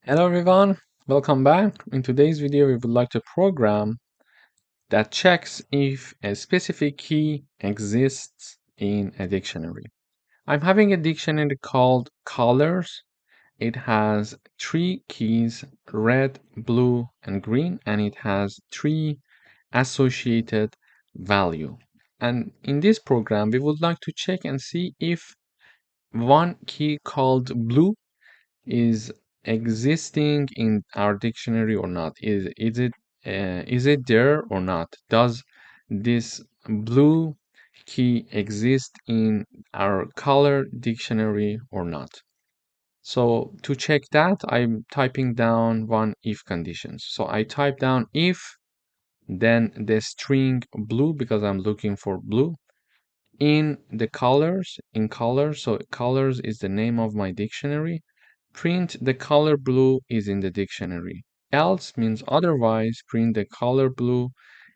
Hello everyone, welcome back. In today's video, we would like to program that checks if a specific key exists in a dictionary. I'm having a dictionary called colors. It has three keys, red, blue, and green, and it has three associated value. And in this program, we would like to check and see if one key called blue is existing in our dictionary or not. Is it there or not? Does this blue key exist in our color dictionary or not? So to check that, I'm typing down one if conditions. So I type down if, then the string blue because I'm looking for blue in the colors, in colors. So colors is the name of my dictionary. Print the color blue is in the dictionary. Else means otherwise, print the color blue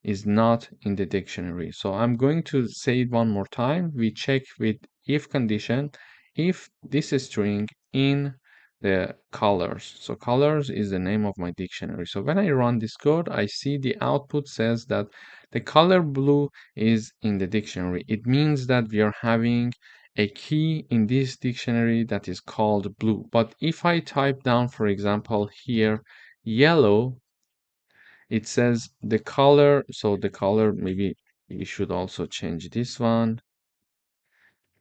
is not in the dictionary. So I'm going to say it one more time. We check with if condition if this string in the colors. So colors is the name of my dictionary. So when I run this code, I see the output says that the color blue is in the dictionary. It means that we are having a key in this dictionary that is called blue. But if I type down, for example, here, yellow, it says the color. So the color, maybe we should also change this one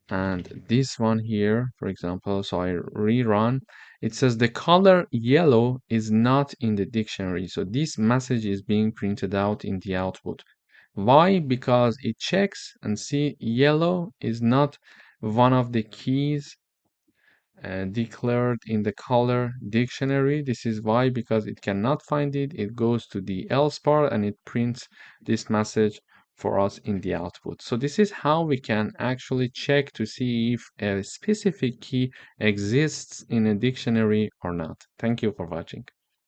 and this one here, for example. So I rerun. It says the color yellow is not in the dictionary. So this message is being printed out in the output. Why? Because it checks and see yellow is not one of the keys declared in the color dictionary. This is why, because it cannot find it. It goes to the else part and it prints this message for us in the output. So this is how we can actually check to see if a specific key exists in a dictionary or not. Thank you for watching.